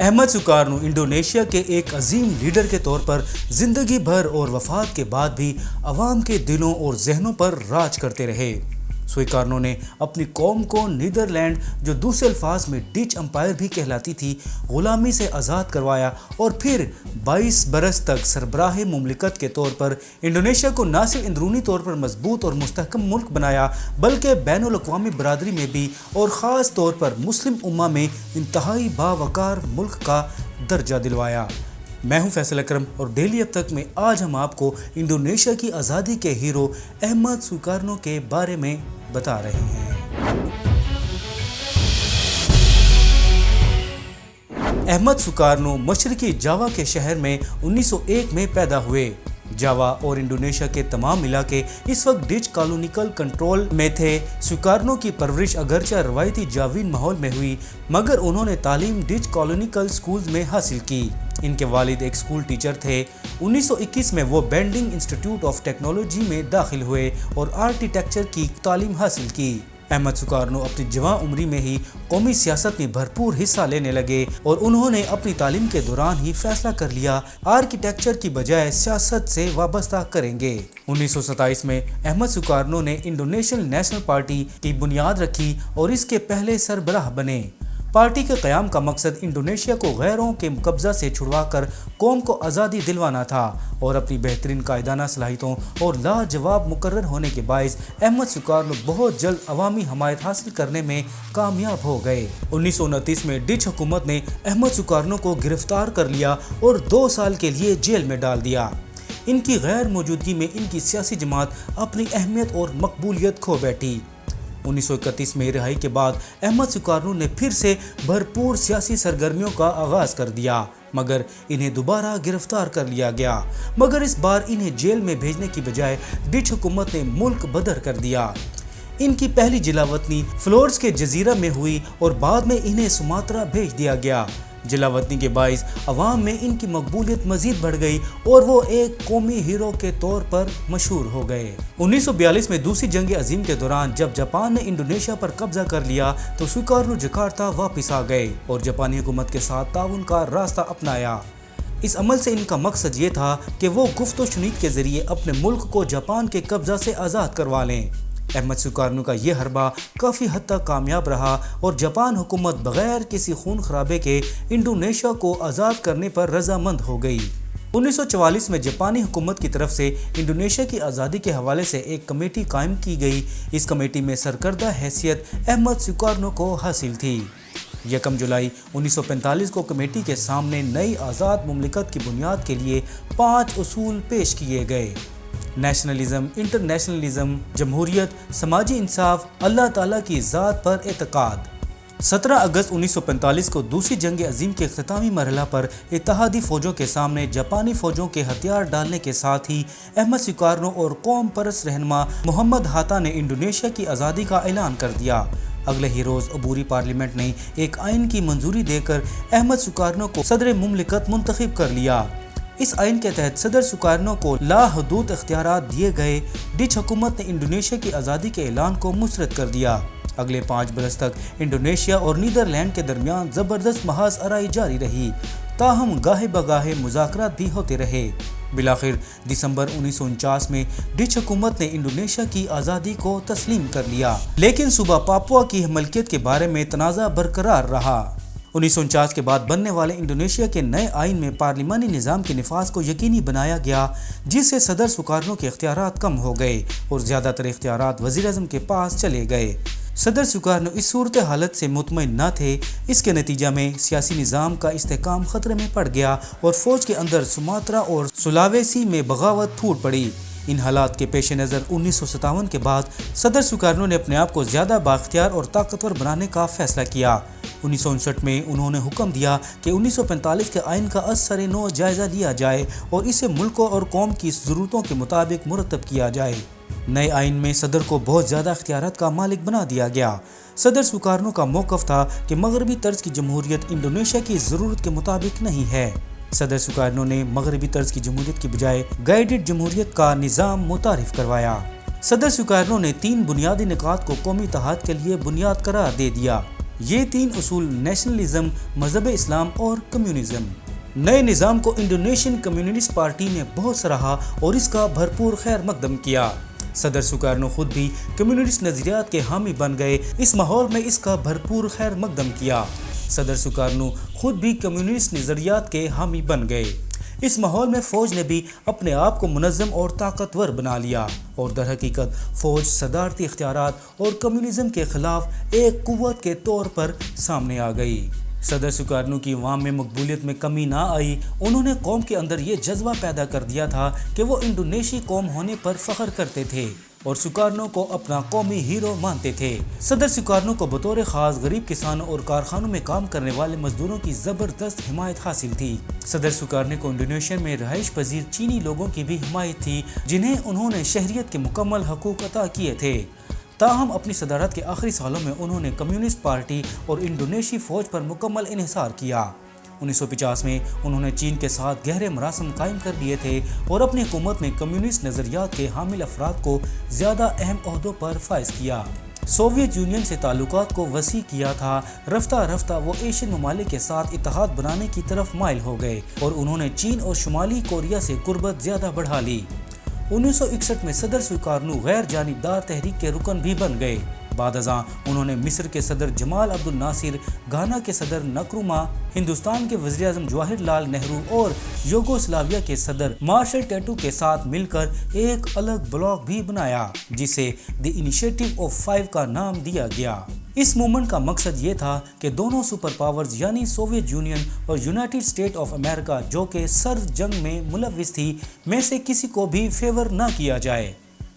Ahmad سوکارنو Indonesia کے ایک عظیم leader کے طور پر زندگی بھر اور وفات کے بعد بھی عوام کے دلوں اور ذہنوں پر راج کرتے رہے۔ سوکارنو نے اپنی قوم کو نیدرلینڈ، جو دوسرے الفاظ میں ڈچ امپائر بھی کہلاتی تھی، غلامی سے آزاد کروایا اور پھر 22 برس تک سربراہ مملکت کے طور پر انڈونیشیا کو نہ صرف اندرونی طور پر مضبوط اور مستحکم ملک بنایا بلکہ بین الاقوامی برادری میں بھی اور خاص طور پر مسلم امہ میں انتہائی باوقار ملک کا درجہ دلوایا۔ میں ہوں فیصل اکرم اور ڈیلی اب تک میں آج ہم آپ کو انڈونیشیا کی آزادی کے ہیرو احمد سوکارنو کے بارے میں بتا رہے ہیں۔ احمد سوکارنو مشرقی جاوا کے شہر میں 1901 میں پیدا ہوئے۔ جاوا اور انڈونیشیا کے تمام علاقے اس وقت ڈچ کالونیکل کنٹرول میں تھے۔ سوکارنو کی پرورش اگرچہ روایتی جاوین ماحول میں ہوئی مگر انہوں نے تعلیم ڈچ کالونیکل سکولز میں حاصل کی۔ ان کے والد ایک سکول ٹیچر تھے۔ 1921 میں وہ بینڈنگ انسٹیٹیوٹ آف ٹیکنالوجی میں داخل ہوئے اور آرکیٹیکچر کی تعلیم حاصل کی۔ احمد سوکارنو اپنی جوان عمری میں ہی قومی سیاست میں بھرپور حصہ لینے لگے اور انہوں نے اپنی تعلیم کے دوران ہی فیصلہ کر لیا آرکیٹیکچر کی بجائے سیاست سے وابستہ کریں گے۔ 1927 میں احمد سوکارنو نے انڈونیشین نیشنل پارٹی کی بنیاد رکھی اور اس کے پہلے سربراہ بنے۔ پارٹی کے قیام کا مقصد انڈونیشیا کو غیروں کے قبضہ سے چھڑوا کر قوم کو آزادی دلوانا تھا اور اپنی بہترین قائدانہ صلاحیتوں اور لاجواب مقرر ہونے کے باعث احمد سوکارنو بہت جلد عوامی حمایت حاصل کرنے میں کامیاب ہو گئے۔ 1929 میں ڈچ حکومت نے احمد سوکارنو کو گرفتار کر لیا اور 2 سال کے لیے جیل میں ڈال دیا۔ ان کی غیر موجودگی میں ان کی سیاسی جماعت اپنی اہمیت اور مقبولیت کھو بیٹھی۔ 1931 میں رہائی کے بعد احمد سوکارنو نے پھر سے بھرپور سیاسی سرگرمیوں کا آغاز کر دیا مگر انہیں دوبارہ گرفتار کر لیا گیا، مگر اس بار انہیں جیل میں بھیجنے کی بجائے ڈچ حکومت نے ملک بدر کر دیا۔ ان کی پہلی جلاوطنی فلورس کے جزیرہ میں ہوئی اور بعد میں انہیں سماترا بھیج دیا گیا۔ جلاوطنی کے باعث عوام میں ان کی مقبولیت مزید بڑھ گئی اور وہ ایک قومی ہیرو کے طور پر مشہور ہو گئے۔ 1942 میں دوسری جنگ عظیم کے دوران جب جاپان نے انڈونیشیا پر قبضہ کر لیا تو سوکارنو جکارتا واپس آ گئے اور جاپانی حکومت کے ساتھ تعاون کا راستہ اپنایا۔ اس عمل سے ان کا مقصد یہ تھا کہ وہ گفت و شنید کے ذریعے اپنے ملک کو جاپان کے قبضہ سے آزاد کروا لیں۔ احمد سوکارنو کا یہ حربہ کافی حد تک کامیاب رہا اور جاپان حکومت بغیر کسی خون خرابے کے انڈونیشیا کو آزاد کرنے پر رضامند ہو گئی۔ 1944 میں جاپانی حکومت کی طرف سے انڈونیشیا کی آزادی کے حوالے سے ایک کمیٹی قائم کی گئی۔ اس کمیٹی میں سرکردہ حیثیت احمد سوکارنو کو حاصل تھی۔ 1 جولائی 1945 کو کمیٹی کے سامنے نئی آزاد مملکت کی بنیاد کے لیے 5 اصول پیش کیے گئے: نیشنلزم، انٹرنیشنلزم، جمہوریت، سماجی انصاف، اللہ تعالیٰ کی ذات پر اعتقاد۔ 17 اگست 1945 کو دوسری جنگ عظیم کے اختتامی مرحلہ پر اتحادی فوجوں کے سامنے جاپانی فوجوں کے ہتھیار ڈالنے کے ساتھ ہی احمد سوکارنو اور قوم پرست رہنما محمد ہاتا نے انڈونیشیا کی آزادی کا اعلان کر دیا۔ اگلے ہی روز عبوری پارلیمنٹ نے ایک آئین کی منظوری دے کر احمد سوکارنو کو صدر مملکت منتخب کر لیا۔ اس آئین کے تحت صدر سوکارنو کو لا حدود اختیارات دیے گئے۔ ڈچ حکومت نے انڈونیشیا کی آزادی کے اعلان کو مسترد کر دیا۔ اگلے 5 برس تک انڈونیشیا اور نیدرلینڈ کے درمیان زبردست محاذ آرائی جاری رہی، تاہم گاہے بگاہے مذاکرات بھی ہوتے رہے۔ بالآخر دسمبر 1949 میں ڈچ حکومت نے انڈونیشیا کی آزادی کو تسلیم کر لیا، لیکن صوبہ پاپوا کی ملکیت کے بارے میں تنازع برقرار رہا۔ 1949 کے بعد بننے والے انڈونیشیا کے نئے آئین میں پارلیمانی نظام کے نفاذ کو یقینی بنایا گیا، جس سے صدر سوکارنو کے اختیارات کم ہو گئے اور زیادہ تر اختیارات وزیر اعظم کے پاس چلے گئے۔ صدر سوکارنو اس صورت حالت سے مطمئن نہ تھے۔ اس کے نتیجہ میں سیاسی نظام کا استحکام خطرے میں پڑ گیا اور فوج کے اندر سماترا اور سلاویسی میں بغاوت پھوٹ پڑی۔ ان حالات کے پیش نظر 1957 کے بعد صدر سوکارنو نے اپنے آپ کو زیادہ بااختیار اور طاقتور بنانے کا فیصلہ کیا۔ 1959 میں انہوں نے حکم دیا کہ 1945 کے آئین کا از سر نو جائزہ لیا جائے اور اسے ملکوں اور قوم کی ضرورتوں کے مطابق مرتب کیا جائے۔ نئے آئین میں صدر کو بہت زیادہ اختیارات کا مالک بنا دیا گیا۔ صدر سوکارنو کا موقف تھا کہ مغربی طرز کی جمہوریت انڈونیشیا کی ضرورت کے مطابق نہیں ہے۔ صدر سوکارنو نے مغربی طرز کی جمہوریت کی بجائے گائیڈڈ جمہوریت کا نظام متعارف کروایا۔ صدر سوکارنو نے 3 بنیادی نکات کو قومی اتحاد کے لیے بنیاد قرار دے دیا: یہ تین اصول نیشنلزم، مذہب اسلام اور کمیونزم۔ نئے نظام کو انڈونیشین کمیونسٹ پارٹی نے بہت سراہا اور اس کا بھرپور خیر مقدم کیا۔ صدر سوکارنو خود بھی کمیونسٹ نظریات کے حامی بن گئے، اس ماحول میں اس کا بھرپور خیر مقدم کیا۔ صدر سوکارنو خود بھی کمیونسٹ نظریات کے حامی بن گئے، اس ماحول میں فوج نے بھی اپنے آپ کو منظم اور طاقتور بنا لیا اور در حقیقت فوج صدارتی اختیارات اور کمیونزم کے خلاف ایک قوت کے طور پر سامنے آ گئی۔ صدر سوکارنو کی عوام میں مقبولیت میں کمی نہ آئی، انہوں نے قوم کے اندر یہ جذبہ پیدا کر دیا تھا کہ وہ انڈونیشی قوم ہونے پر فخر کرتے تھے اور سوکارنو کو اپنا قومی ہیرو مانتے تھے۔ صدر سوکارنو کو بطور خاص غریب کسانوں اور کارخانوں میں کام کرنے والے مزدوروں کی زبردست حمایت حاصل تھی۔ صدر سوکارنو کو انڈونیشیا میں رہائش پذیر چینی لوگوں کی بھی حمایت تھی، جنہیں انہوں نے شہریت کے مکمل حقوق عطا کیے تھے۔ تاہم اپنی صدارت کے آخری سالوں میں انہوں نے کمیونسٹ پارٹی اور انڈونیشی فوج پر مکمل انحصار کیا۔ 1950 میں انہوں نے چین کے ساتھ گہرے مراسم قائم کر دیے تھے اور اپنی حکومت میں کمیونسٹ نظریات کے حامل افراد کو زیادہ اہم عہدوں پر فائز کیا۔ سوویت یونین سے تعلقات کو وسیع کیا تھا۔ رفتہ رفتہ وہ ایشین ممالک کے ساتھ اتحاد بنانے کی طرف مائل ہو گئے اور انہوں نے چین اور شمالی کوریا سے قربت زیادہ بڑھا لی۔ 1961 میں صدر سوکارنو غیر جانبدار تحریک کے رکن بھی بن گئے۔ بعد ازاں انہوں نے مصر کے صدر جمال عبد الناصر، گھانا کے صدر نکروما، ہندوستان کے وزیر اعظم جواہر لال نہرو اور یوگوسلاویا کے صدر مارشل ٹیٹو کے ساتھ مل کر ایک الگ بلاک بھی بنایا، جسے دی انیشیٹو آف 5 کا نام دیا گیا۔ اس موومنٹ کا مقصد یہ تھا کہ دونوں سپر پاورز یعنی سوویت یونین اور یونائٹڈ اسٹیٹ آف امریکہ، جو کہ سرد جنگ میں ملوث تھی، میں سے کسی کو بھی فیور نہ کیا جائے۔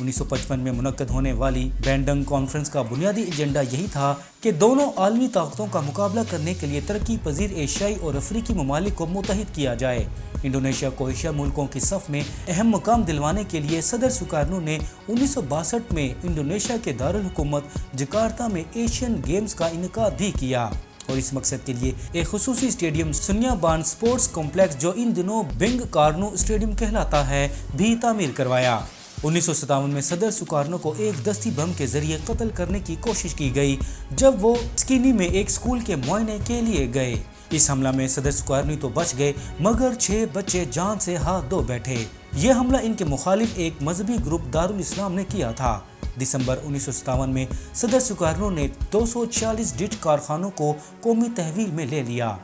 1955 میں منعقد ہونے والی بینڈنگ کانفرنس کا بنیادی ایجنڈا یہی تھا کہ دونوں عالمی طاقتوں کا مقابلہ کرنے کے لیے ترقی پذیر ایشیائی اور افریقی ممالک کو متحد کیا جائے۔ انڈونیشیا کو ایشیا ملکوں کی صف میں اہم مقام دلوانے کے لیے صدر سوکارنو نے 1962 میں انڈونیشیا کے دارالحکومت جکارتا میں ایشین گیمز کا انعقاد بھی کیا اور اس مقصد کے لیے ایک خصوصی اسٹیڈیم سنیا بان سپورٹس کمپلیکس، جو ان دنوں بنگ کارنو اسٹیڈیم کہلاتا ہے، بھی تعمیر کروایا۔ 1957 میں صدر سوکارنو کو ایک دستی بم کے ذریعے قتل کرنے کی کوشش کی گئی جب وہ اسکینی میں ایک اسکول کے معائنے کے لیے گئے۔ اس حملہ میں صدر سوکارنو تو بچ گئے مگر 6 بچے جان سے ہاتھ دھو بیٹھے۔ یہ حملہ ان کے مخالف ایک مذہبی گروپ دارالاسلام نے کیا تھا۔ دسمبر 1957 میں صدر سوکارنو نے 246 ڈچ کارخانوں کو قومی تحویل میں لے لیا۔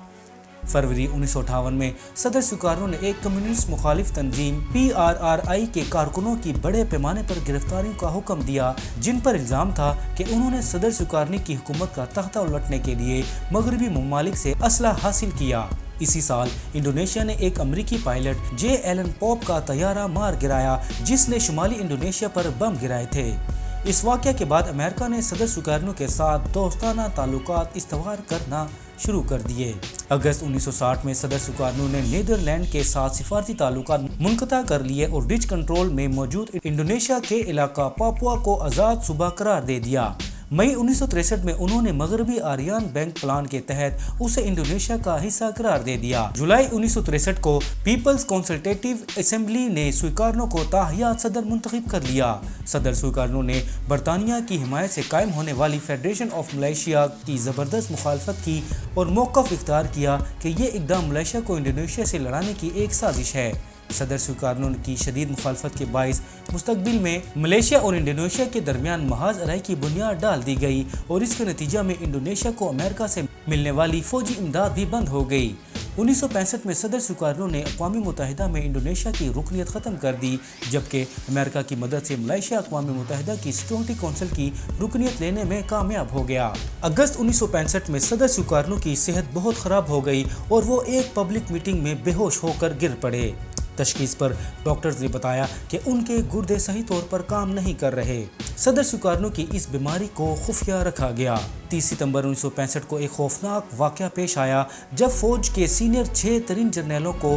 فروری 1958 میں صدر سوکارنو نے ایک کمیونسٹ مخالف تنظیم PRRI کے کارکنوں کی بڑے پیمانے پر گرفتاریوں کا حکم دیا، جن پر الزام تھا کہ انہوں نے صدر سوکارنو کی حکومت کا تختہ الٹنے کے لیے مغربی ممالک سے اسلحہ حاصل کیا۔ اسی سال انڈونیشیا نے ایک امریکی پائلٹ جے ایلن پوپ کا طیارہ مار گرایا، جس نے شمالی انڈونیشیا پر بم گرائے تھے۔ اس واقعہ کے بعد امریکہ نے صدر سوکارنو کے ساتھ دوستانہ تعلقات استوار کرنا شروع کر دیے۔ اگست 1960 میں صدر سوکارنو نے نیدرلینڈ کے ساتھ سفارتی تعلقات منقطع کر لیے اور ڈچ کنٹرول میں موجود انڈونیشیا کے علاقہ پاپوا کو آزاد صوبہ قرار دے دیا۔ مئی 1963 میں انہوں نے مغربی آریان بینک پلان کے تحت اسے انڈونیشیا کا حصہ قرار دے دیا۔ جولائی 1963 کو پیپلز کنسلٹیٹو اسمبلی نے سوکارنو کو تاحیات صدر منتخب کر لیا۔ صدر سوکارنو نے برطانیہ کی حمایت سے قائم ہونے والی فیڈریشن آف ملائیشیا کی زبردست مخالفت کی اور موقف اختیار کیا کہ یہ اقدام ملائیشیا کو انڈونیشیا سے لڑانے کی ایک سازش ہے۔ صدر سوکارنو کی شدید مخالفت کے باعث مستقبل میں ملائیشیا اور انڈونیشیا کے درمیان محاذ ارائی کی بنیاد ڈال دی گئی اور اس کے نتیجہ میں انڈونیشیا کو امریکہ سے ملنے والی فوجی امداد بھی بند ہو گئی۔ 1965 میں صدر سوکارنو نے اقوام متحدہ میں انڈونیشیا کی رکنیت ختم کر دی، جبکہ امریکہ کی مدد سے ملائیشیا اقوام متحدہ کی سیکورٹی کونسل کی رکنیت لینے میں کامیاب ہو گیا۔ اگست 1965 میں صدر سوکارنو کی صحت بہت خراب ہو گئی اور وہ ایک پبلک میٹنگ میں بے ہوش ہو کر گر پڑے۔ تشخیص پر ڈاکٹرز نے بتایا کہ ان کے گردے صحیح طور پر کام نہیں کر رہے۔ صدر سوکارنو کی اس بیماری کو خفیہ رکھا گیا۔ 30 ستمبر 1965 کو ایک خوفناک واقعہ پیش آیا جب فوج کے سینئر 6 ترین جرنیلوں کو